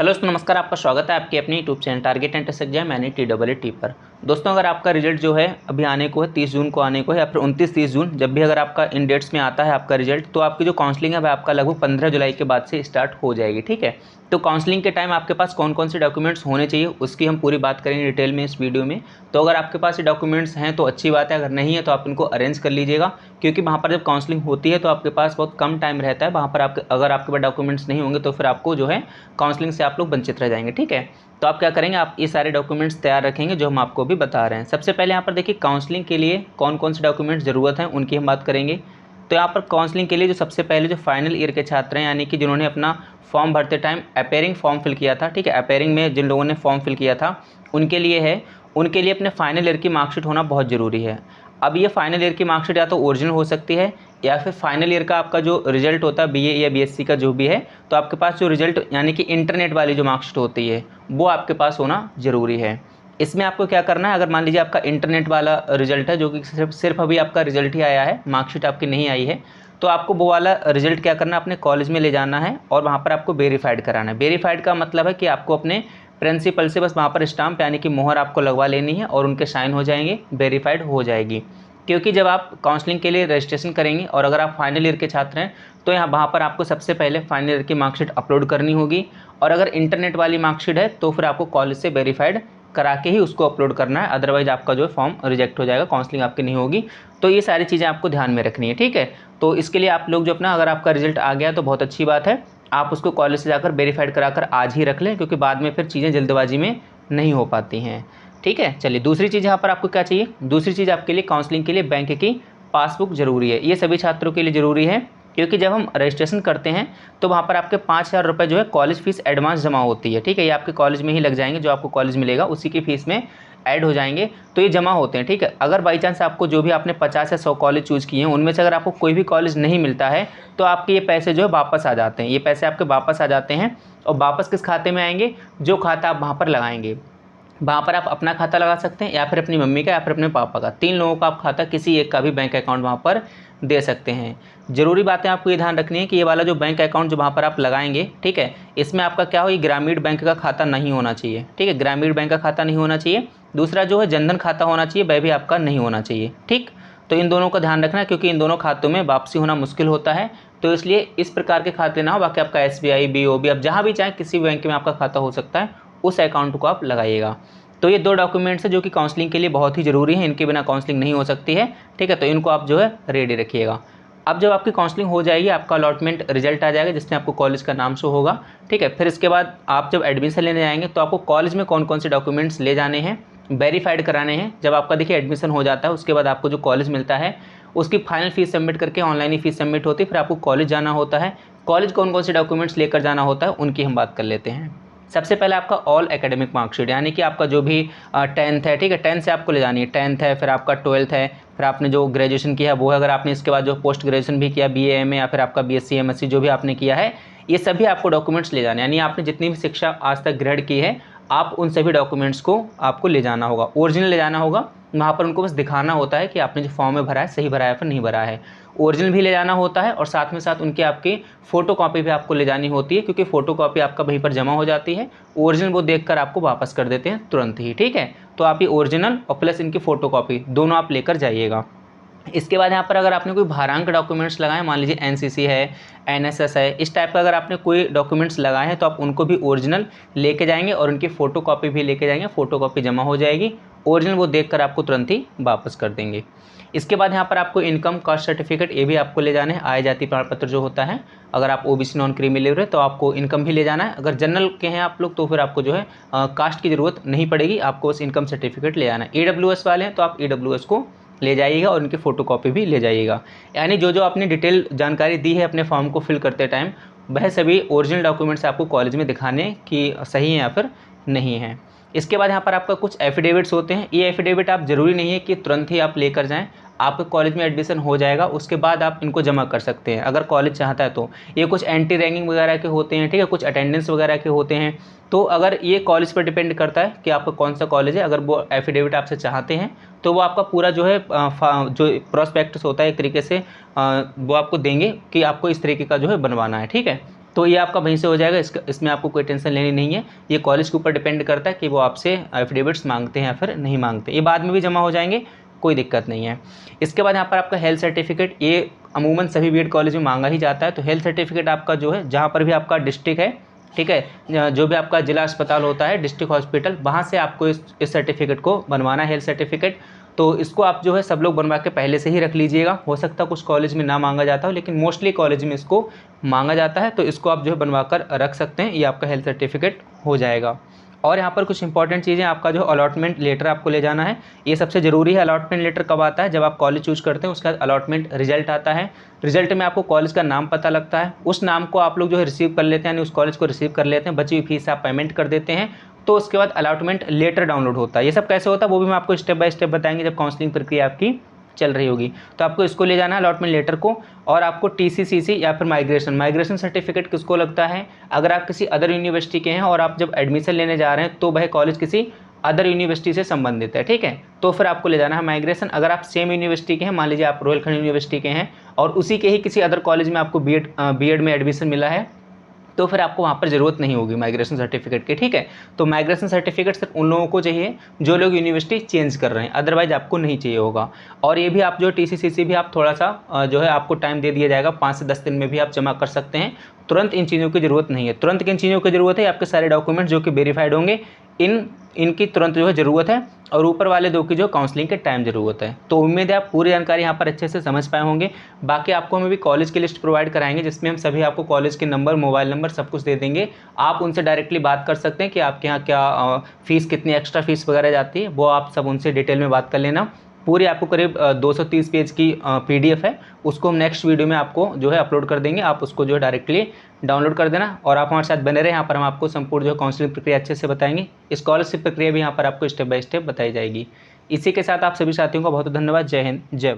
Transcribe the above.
Hello दोस्तों, नमस्कार। आपका स्वागत है आपके अपने YouTube channel target entrance exam यानी TET पर। दोस्तों, अगर आपका रिजल्ट जो है अभी आने को है, 30 जून को आने को है या फिर 29-30 जून, जब भी अगर आपका इन डेट्स में आता है आपका रिजल्ट, तो आपकी जो काउंसलिंग है वह आपका लगभग 15 जुलाई के बाद से स्टार्ट हो जाएगी। ठीक है, तो काउंसलिंग के टाइम आपके पास कौन कौन से डॉक्यूमेंट्स होने चाहिए उसकी हम पूरी बात करेंगे डिटेल में इस वीडियो में। तो अगर आपके पास ये डॉक्यूमेंट्स हैं तो अच्छी बात है, अगर नहीं है तो आप इनको अरेंज कर लीजिएगा, क्योंकि वहाँ पर जब काउंसलिंग होती है तो आपके पास बहुत कम टाइम रहता है। वहाँ पर अगर आपके पास डॉक्यूमेंट्स नहीं होंगे तो फिर आपको जो है काउंसलिंग से आप लोग वंचित रह जाएंगे। ठीक है, तो आप क्या करेंगे, आप ये सारे डॉक्यूमेंट्स तैयार रखेंगे जो हम आपको भी बता रहे हैं। सबसे पहले यहाँ पर देखिए, काउंसलिंग के लिए कौन कौन से डॉक्यूमेंट्स ज़रूरत हैं उनकी हम बात करेंगे। तो यहाँ पर काउंसलिंग के लिए जो सबसे पहले जो फाइनल ईयर के छात्र हैं, यानी कि जिन्होंने अपना फॉर्म भरते टाइम अपेयरिंग फॉर्म फिल किया था, ठीक है, अपेयरिंग में जिन लोगों ने फॉर्म फिल किया था उनके लिए है, उनके लिए अपने फाइनल ईयर की मार्कशीट होना बहुत ज़रूरी है। अब ये फाइनल ईयर की मार्कशीट या तो ओरिजिनल हो सकती है या फिर फाइनल ईयर का आपका जो रिजल्ट होता है BA या BSc का जो भी है, तो आपके पास जो रिजल्ट यानी कि इंटरनेट वाली जो मार्कशीट होती है वो आपके पास होना ज़रूरी है। इसमें आपको क्या करना है, अगर मान लीजिए आपका इंटरनेट वाला रिजल्ट है जो कि सिर्फ अभी आपका रिजल्ट ही आया है, मार्कशीट आपकी नहीं आई है, तो आपको वो वाला रिजल्ट क्या करना है, अपने कॉलेज में ले जाना है और वहाँ पर आपको वेरीफाइड कराना है। वेरीफाइड का मतलब है कि आपको अपने प्रिंसिपल से बस वहाँ पर स्टाम्प यानी कि मोहर आपको लगवा लेनी है और उनके साइन हो जाएंगे, वेरीफाइड हो जाएगी। क्योंकि जब आप काउंसलिंग के लिए रजिस्ट्रेशन करेंगे और अगर आप फाइनल ईयर के छात्र हैं तो वहाँ पर आपको सबसे पहले फाइनल ईयर की मार्कशीट अपलोड करनी होगी, और अगर इंटरनेट वाली मार्कशीट है तो फिर आपको कॉलेज से वेरीफाइड करा के ही उसको अपलोड करना है, अदरवाइज आपका जो फॉर्म रिजेक्ट हो जाएगा, काउंसलिंग आपकी नहीं होगी। तो ये सारी चीज़ें आपको ध्यान में रखनी है। ठीक है, तो इसके लिए आप लोग जो अपना, अगर आपका रिजल्ट आ गया तो बहुत अच्छी बात है, आप उसको कॉलेज से जाकर वेरीफाइड कराकर आज ही रख लें, क्योंकि बाद में फिर चीज़ें जल्दबाजी में नहीं हो पाती हैं। ठीक है, चलिए दूसरी चीज़ यहाँ पर आपको क्या चाहिए, दूसरी चीज़ आपके लिए काउंसलिंग के लिए बैंक की पासबुक ज़रूरी है। ये सभी छात्रों के लिए ज़रूरी है, क्योंकि जब हम रजिस्ट्रेशन करते हैं तो वहाँ पर आपके 5,000 रुपये जो है कॉलेज फीस एडवांस जमा होती है। ठीक है, ये आपके कॉलेज में ही लग जाएंगे, जो आपको कॉलेज मिलेगा उसी की फ़ीस में ऐड हो जाएंगे, तो ये जमा होते हैं। ठीक है, अगर बाई चांस आपको जो भी आपने 50 या 100 कॉलेज चूज़ किए हैं उनमें से अगर आपको कोई भी कॉलेज नहीं मिलता है तो आपके ये पैसे जो है वापस आ जाते हैं, ये पैसे आपके वापस आ जाते हैं। और वापस किस खाते में आएंगे, जो खाता आप वहाँ पर लगाएंगे, वहाँ पर आप अपना खाता लगा सकते हैं या फिर अपनी मम्मी का या फिर अपने पापा का, 3 लोगों का आप खाता, किसी एक का भी बैंक अकाउंट वहाँ पर दे सकते हैं। ज़रूरी बातें आपको ये ध्यान रखनी है कि ये वाला जो बैंक अकाउंट जो वहाँ पर आप लगाएंगे, ठीक है, इसमें आपका क्या हो, ये ग्रामीण बैंक का खाता नहीं होना चाहिए। ठीक है, ग्रामीण बैंक का खाता नहीं होना चाहिए। दूसरा जो है जनधन खाता होना चाहिए, वह भी आपका नहीं होना चाहिए। ठीक, तो इन दोनों का ध्यान रखना है, क्योंकि इन दोनों खातों में वापसी होना मुश्किल होता है, तो इसलिए इस प्रकार के खाते ना हो। बाकी आपका SBI BOB, आप जहाँ भी चाहें किसी भी बैंक में आपका खाता हो सकता है, उस अकाउंट को आप लगाइएगा। तो ये 2 डॉक्यूमेंट्स हैं जो कि काउंसलिंग के लिए बहुत ही ज़रूरी है, इनके बिना काउंसलिंग नहीं हो सकती है। ठीक है, तो इनको आप जो है रेडी रखिएगा। अब जब आपकी काउंसलिंग हो जाएगी, आपका अलॉटमेंट रिजल्ट आ जाएगा जिसमें आपको कॉलेज का नाम शो होगा। ठीक है, फिर इसके बाद आप जब एडमिशन लेने जाएंगे तो आपको कॉलेज में कौन कौन से डॉक्यूमेंट्स ले जाने हैं, वेरीफाइड कराने हैं। जब आपका देखिए एडमिशन हो जाता है उसके बाद आपको जो कॉलेज मिलता है उसकी फाइनल फीस सबमिट करके, ऑनलाइन ही फीस सबमिट होती है, फिर आपको कॉलेज जाना होता है। कॉलेज कौन कौन से डॉक्यूमेंट्स लेकर जाना होता है उनकी हम बात कर लेते हैं। सबसे पहले आपका ऑल एकेडमिक मार्कशीट, यानी कि आपका जो भी 10th है, ठीक है, 10th से आपको ले जानी है, 10th है, फिर आपका 12th है, फिर आपने जो ग्रेजुएशन किया है वो है, अगर आपने इसके बाद जो पोस्ट ग्रेजुएशन भी किया BA MA या फिर आपका BSc MSc जो भी आपने किया है, ये सभी आपको डॉक्यूमेंट्स ले जाने, यानी आपने जितनी भी शिक्षा आज तक ग्रहण की है आप उन सभी डॉक्यूमेंट्स को आपको ले जाना होगा, ओरिजिनल ले जाना होगा। वहाँ पर उनको बस दिखाना होता है कि आपने जो फॉर्म में भरा है सही भरा है फिर नहीं भरा है। ओरिजिनल भी ले जाना होता है और साथ में साथ उनकी आपकी फ़ोटो कॉपी भी आपको ले जानी होती है, क्योंकि फ़ोटो कॉपी आपका वहीं पर जमा हो जाती है, ओरिजिनल वो देखकर आपको वापस कर देते हैं तुरंत ही। ठीक है, तो आप ये ओरिजिनल और प्लस इनकी फ़ोटो कॉपी दोनों आप लेकर जाइएगा। इसके बाद यहाँ पर अगर आपने कोई भारांक डॉक्यूमेंट्स लगाए, मान लीजिए NCC है, NSS है, इस टाइप का अगर आपने कोई डॉक्यूमेंट्स लगाए हैं तो आप उनको भी ओरिजिनल लेके जाएंगे और उनकी फ़ोटो कॉपी भी लेके जाएंगे, फ़ोटो कॉपी जमा हो जाएगी, ओरिजिनल वो देखकर आपको तुरंत ही वापस कर देंगे। इसके बाद यहाँ पर आपको इनकम कास्ट सर्टिफिकेट ये भी आपको ले जाना है, आय जाति प्रमाण पत्र जो होता है, अगर आप OBC नॉन क्रीमी लेबर है तो आपको इनकम भी ले जाना है। अगर जनरल के हैं आप लोग तो फिर आपको जो है कास्ट की ज़रूरत नहीं पड़ेगी, आपको बस इनकम सर्टिफिकेट ले जाना है। EWS वाले हैं तो आप EWS को ले जाइएगा और उनकी फ़ोटो कॉपी भी ले जाइएगा। यानी जो जो आपने डिटेल जानकारी दी है अपने फॉर्म को फिल करते टाइम, वह सभी ओरिजिनल डॉक्यूमेंट्स आपको कॉलेज में दिखाने कि सही हैं या फिर नहीं हैं। इसके बाद यहाँ पर आपका कुछ एफिडेविट्स होते हैं। ये एफिडेविट आप ज़रूरी नहीं है कि तुरंत ही आप लेकर जाएँ, आपके कॉलेज में एडमिशन हो जाएगा उसके बाद आप इनको जमा कर सकते हैं अगर कॉलेज चाहता है तो। ये कुछ एंटी रैंकिंग वगैरह के होते हैं, ठीक है, कुछ अटेंडेंस वगैरह के होते हैं, तो अगर ये कॉलेज पर डिपेंड करता है कि आपका कौन सा कॉलेज है। अगर वो एफिडेविट आपसे चाहते हैं तो वो आपका पूरा जो है जो प्रोस्पेक्टस होता है एक तरीके से वो आपको देंगे कि आपको इस तरीके का जो है बनवाना है। ठीक है, तो ये आपका वहीं से हो जाएगा, इसमें आपको कोई टेंशन लेनी नहीं है। ये कॉलेज के ऊपर डिपेंड करता है कि वो आपसे एफिडेविट्स मांगते हैं या फिर नहीं मांगते। ये बाद में भी जमा हो जाएंगे, कोई दिक्कत नहीं है। इसके बाद यहाँ पर आपका हेल्थ सर्टिफिकेट, ये अमूमन सभी बीएड कॉलेज में मांगा ही जाता है। तो हेल्थ सर्टिफिकेट आपका जो है, जहाँ पर भी आपका डिस्ट्रिक्ट है, ठीक है, जो भी आपका जिला अस्पताल होता है, डिस्ट्रिक्ट हॉस्पिटल, वहाँ से आपको इस सर्टिफिकेट को बनवाना है, हेल्थ सर्टिफिकेट। तो इसको आप जो है सब लोग बनवा के पहले से ही रख लीजिएगा। हो सकता है कुछ कॉलेज में ना मांगा जाता हो, लेकिन मोस्टली कॉलेज में इसको मांगा जाता है। तो इसको आप जो है बनवा कर रख सकते हैं, ये आपका हेल्थ सर्टिफिकेट हो जाएगा। और यहाँ पर कुछ इंपॉर्टेंट चीज़ें, आपका जो अलॉटमेंट लेटर आपको ले जाना है, ये सबसे ज़रूरी है। अलॉटमेंट लेटर कब आता है? जब आप कॉलेज चूज करते हैं, उसके बाद अलॉटमेंट रिजल्ट आता है। रिजल्ट में आपको कॉलेज का नाम पता लगता है, उस नाम को आप लोग जो है रिसीव कर लेते हैं, यानी उस कॉलेज को रिसीव कर लेते हैं, बची हुई फीस आप पेमेंट कर देते हैं। तो उसके बाद अलॉटमेंट लेटर डाउनलोड होता है। ये सब कैसे होता है वो भी मैं आपको स्टेप बाय स्टेप बताएंगे जब काउंसलिंग प्रक्रिया आपकी चल रही होगी। तो आपको इसको ले जाना है अलॉटमेंट लेटर को, और आपको टीसीसीसी या फिर माइग्रेशन सर्टिफिकेट किसको लगता है? अगर आप किसी अदर यूनिवर्सिटी के हैं और आप जब एडमिशन लेने जा रहे हैं तो वह कॉलेज किसी अदर यूनिवर्सिटी से संबंधित है, ठीक है, तो फिर आपको ले जाना है माइग्रेशन। अगर आप सेम यूनिवर्सिटी के हैं, मान लीजिए आप रोहिलखंड यूनिवर्सिटी के हैं और उसी के ही किसी अदर कॉलेज में आपको बीएड में एडमिशन मिला है, तो फिर आपको वहाँ पर ज़रूरत नहीं होगी माइग्रेशन सर्टिफिकेट की, ठीक है। तो माइग्रेशन सर्टिफिकेट सिर्फ उन लोगों को चाहिए जो लोग यूनिवर्सिटी चेंज कर रहे हैं, अदरवाइज आपको नहीं चाहिए होगा। और ये भी आप जो टीसीसीसी भी आप थोड़ा सा जो है आपको टाइम दे दिया जाएगा, 5 से 10 दिन में भी आप जमा कर सकते हैं। तुरंत इन चीज़ों की ज़रूरत नहीं है। तुरंत किन चीज़ों की ज़रूरत है? आपके सारे डॉक्यूमेंट जो कि वेरीफाइड होंगे, इनकी तुरंत जो है ज़रूरत है, और ऊपर वाले 2 की जो काउंसलिंग के टाइम ज़रूरत है। तो उम्मीद है आप पूरी जानकारी यहाँ पर अच्छे से समझ पाए होंगे। बाकी आपको हम अभी कॉलेज की लिस्ट प्रोवाइड कराएंगे, जिसमें हम सभी आपको कॉलेज के नंबर, मोबाइल नंबर सब कुछ दे देंगे। आप उनसे डायरेक्टली बात कर सकते हैं कि आपके यहाँ क्या फ़ीस, कितनी एक्स्ट्रा फीस वगैरह जाती है, वो आप सब उनसे डिटेल में बात कर लेना। पूरी आपको करीब 230 पेज की पीडीएफ है, उसको हम नेक्स्ट वीडियो में आपको जो है अपलोड कर देंगे। आप उसको जो है डायरेक्टली डाउनलोड कर देना, और आप हमारे साथ बने रहे। यहाँ पर हम आपको संपूर्ण जो काउंसलिंग प्रक्रिया अच्छे से बताएंगे। स्कॉलरशिप प्रक्रिया भी यहाँ पर आपको स्टेप बाय स्टेप बताई जाएगी। इसी के साथ आप सभी साथियों का बहुत धन्यवाद। जय हिंद, जय